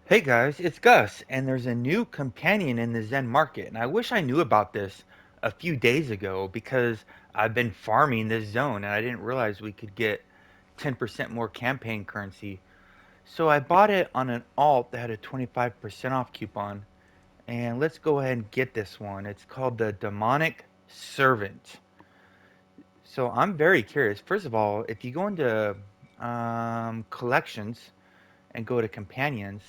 Hey guys, it's Gus, and there's a new companion in the Zen market, and I wish I knew about this a few days ago because I've been farming this zone and I didn't realize we could get 10% more campaign currency. So I bought it on an alt that had a 25% off coupon, and let's go ahead and get this one. It's called the Demonic Servant. So I'm very curious. First of all, if you go into collections and go to companions,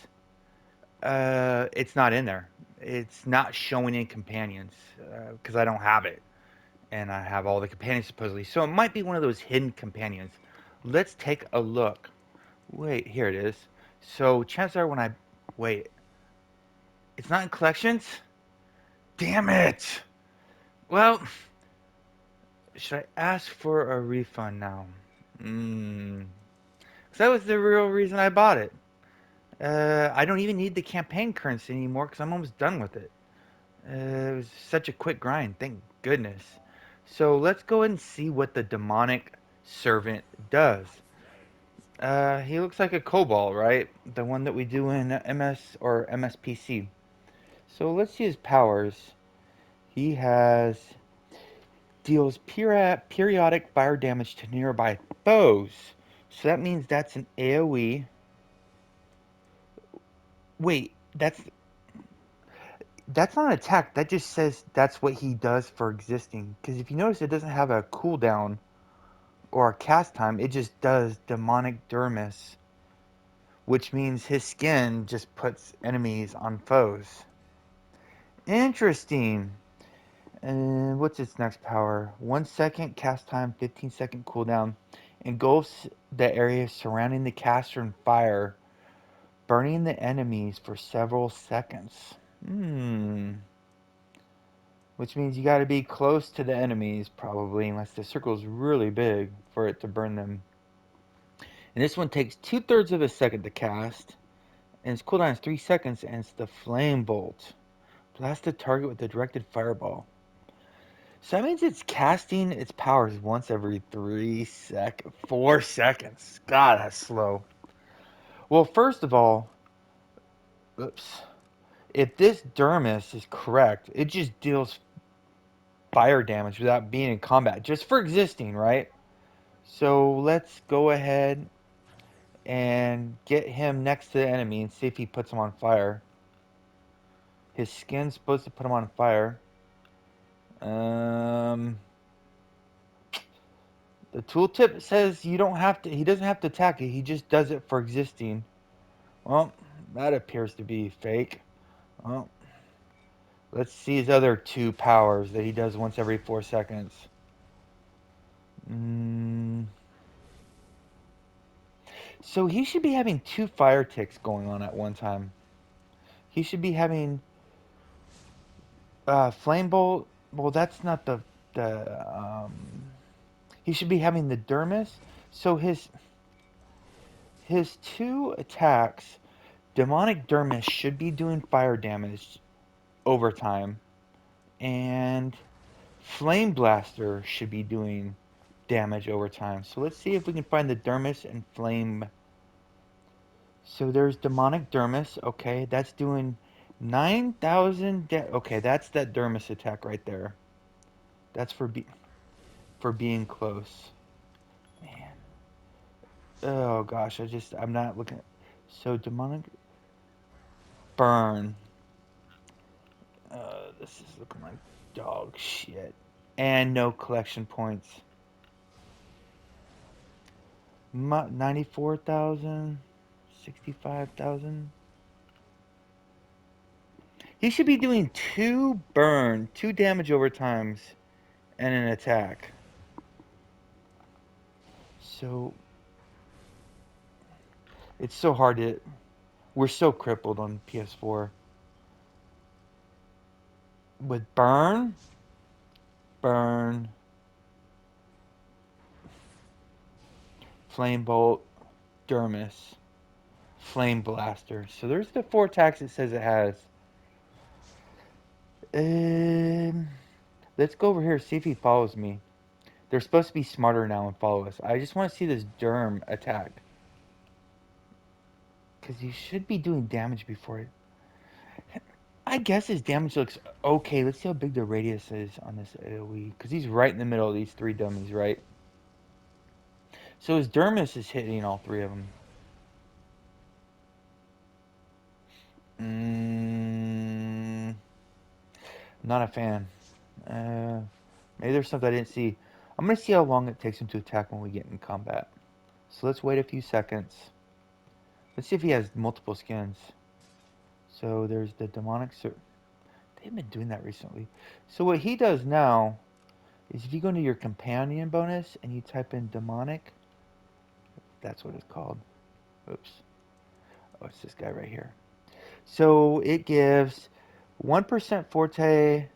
it's not in there. It's not showing in companions because I don't have it, and I have all the companions supposedly. So it might be one of those hidden companions. Let's take a look. Wait, here it is. So chances are when I wait, it's not in collections. Damn it! Well, should I ask for a refund now? Hmm. 'Cause that was the real reason I bought it. I don't even need the campaign currency anymore because I'm almost done with it. It was such a quick grind, thank goodness. So let's go ahead and see what the demonic servant does. He looks like a kobold, right? The one that we do in MS or MSPC. So let's see his powers. He has deals periodic fire damage to nearby foes. So that means that's an AoE. Wait, that's not an attack. That just says that's what he does for existing. Because if you notice, it doesn't have a cooldown or a cast time. It just does demonic dermis, which means his skin just puts enemies on foes. Interesting. And what's its next power? 1 second cast time, 15-second cooldown. Engulfs the area surrounding the caster in fire, burning the enemies for several seconds. Hmm. Which means you got to be close to the enemies, probably, unless the circle's really big for it to burn them. And this one takes 2/3 of a second to cast, and its cooldown is 3 seconds, and it's the Flame Bolt. Blast the target with a directed fireball. So that means it's casting its powers once every 4 seconds. God, that's slow. Well, first of all, oops. If this Dermis is correct, it just deals fire damage without being in combat, just for existing, right? So let's go ahead and get him next to the enemy and see if he puts him on fire. His skin's supposed to put him on fire. Um, the tooltip says you don't have to. He doesn't have to attack it. He just does it for existing. Well, that appears to be fake. Well, let's see his other two powers that he does once every 4 seconds. Mm, so he should be having two fire ticks going on at one time. He should be having flame bolt. Well, that's not the. He should be having the dermis. So his two attacks, demonic dermis should be doing fire damage over time, and flame blaster should be doing damage over time. So let's see if we can find the dermis and flame. So there's demonic dermis. Okay, that's doing 9,000. Okay, that's that dermis attack right there. That's for being close. Man. Oh gosh, I'm not looking. So demonic burn. This is looking like dog shit. And no collection points. 94,000, 65,000. He should be doing two burn, two damage over times, and an attack. So it's so hard to. We're so crippled on PS4 with burn, flame bolt, dermis, flame blaster. So there's the four attacks it says it has. Um, let's go over here see if he follows me. They're supposed to be smarter now and follow us. I just want to see this derm attack. Because you should be doing damage before it. I guess his damage looks okay. Let's see how big the radius is on this AoE. Because he's right in the middle of these three dummies, right? So his dermis is hitting all three of them. Not a fan. Maybe there's something I didn't see. I'm going to see how long it takes him to attack when we get in combat. So let's wait a few seconds. Let's see if he has multiple skins. So there's the demonic... They've been doing that recently. So what he does now is if you go into your companion bonus and you type in demonic, that's what it's called. Oops. Oh, it's this guy right here. So it gives 1% forte,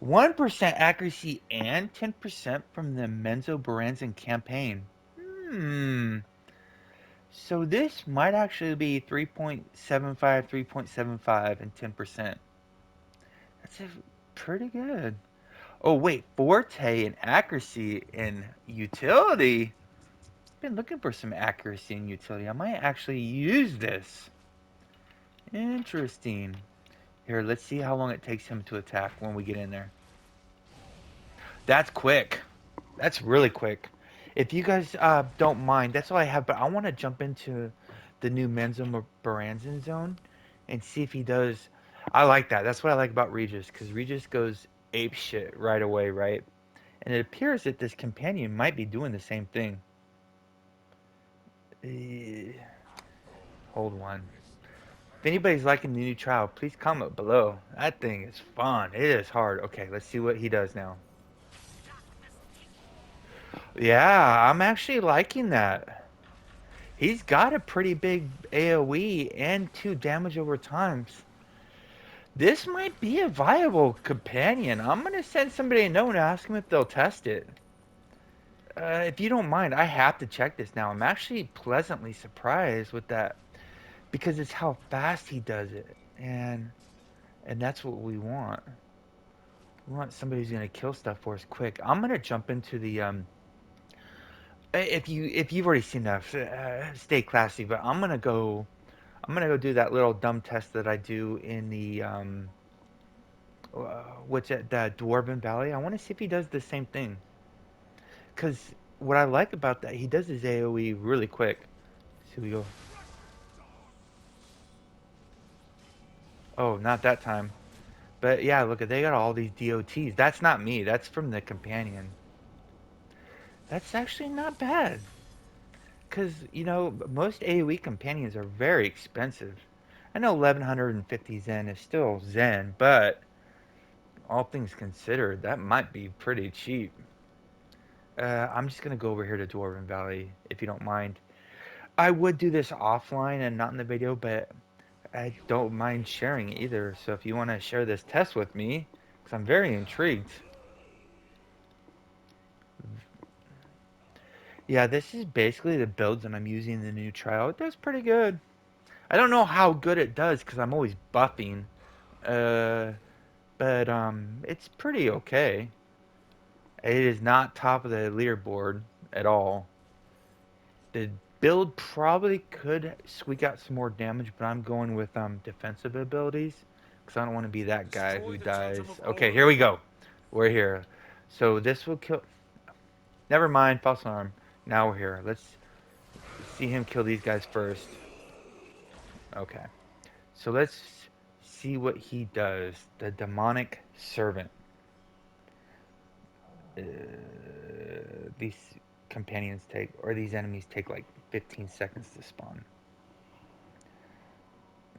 1% accuracy, and 10% from the Menzo Baranzan campaign. So this might actually be 3.75, 3.75, and 10%. That's pretty good. Oh, wait. Forte and accuracy and utility. Been looking for some accuracy and utility. I might actually use this. Interesting. Here, let's see how long it takes him to attack when we get in there. That's quick. That's really quick. If you guys don't mind, that's all I have. But I want to jump into the new Menzo Baranzan zone and see if he does. I like that. That's what I like about Regis, because Regis goes ape shit right away, right? And it appears that this companion might be doing the same thing. Hold one. If anybody's liking the new trial, please comment below. That thing is fun. It is hard. Okay, let's see what he does now. Yeah, I'm actually liking that. He's got a pretty big AoE and 2 damage over times. This might be a viable companion. I'm going to send somebody a note and ask them if they'll test it. If you don't mind, I have to check this now. I'm actually pleasantly surprised with that because it's how fast he does it. And that's what we want. We want somebody who's going to kill stuff for us quick. I'm going to jump into the if you've already seen that, stay classy, but I'm gonna go do that little dumb test that I do in the what's it, the Dwarven Valley. I want to see if he does the same thing. Cause what I like about that, he does his AOE really quick. So we go. Oh, not that time. But yeah, look at they got all these DOTs. That's not me. That's from the companion. That's actually not bad. Cause you know most AOE companions are very expensive. I know 1150 Zen is still Zen, but all things considered, that might be pretty cheap. I'm just gonna go over here to Dwarven Valley, if you don't mind. I would do this offline and not in the video, but I don't mind sharing either. So if you want to share this test with me, because I'm very intrigued. Yeah, this is basically the builds that I'm using in the new trial. It does pretty good. I don't know how good it does because I'm always buffing. Uh, but it's pretty okay. It is not top of the leaderboard at all. The build probably could squeak out some more damage, but I'm going with defensive abilities because I don't want to be that guy who dies. Okay, here we go. We're here. So this will kill. Never mind, false alarm. Now we're here. Let's see him kill these guys first. Okay. So let's see what he does. The demonic servant. Uh, these companions take, or these enemies take like 15 seconds to spawn.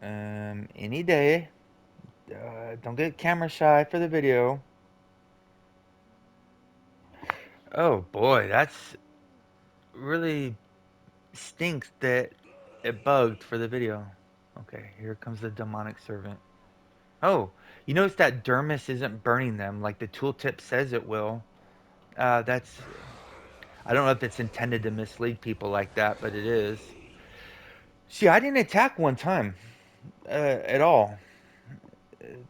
Any day. Don't get camera shy for the video. Oh boy, that's really stinks that it bugged for the video. Okay, here comes the demonic servant. Oh, you notice that dermis isn't burning them like the tooltip says it will. That's I don't know if it's intended to mislead people like that, but it is. See, I didn't attack one time at all.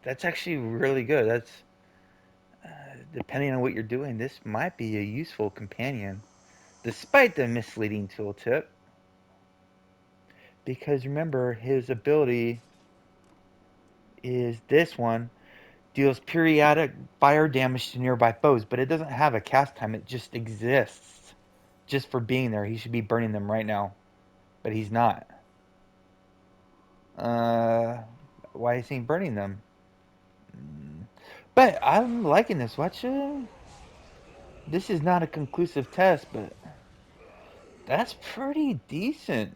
That's actually really good. That's depending on what you're doing, this might be a useful companion, despite the misleading tooltip. because remember his ability is this one deals periodic fire damage to nearby foes, but it doesn't have a cast time. It just exists. Just for being there, he should be burning them right now, but he's not. Uh, why is he burning them? But I'm liking this. Watch. This is not a conclusive test, but that's pretty decent.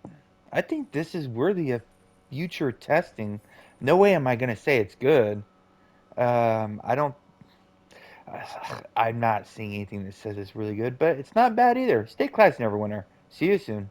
I think this is worthy of future testing. No way am I gonna say it's good. I don't. I'm not seeing anything that says it's really good, but it's not bad either. Stay classy, Neverwinter. See you soon.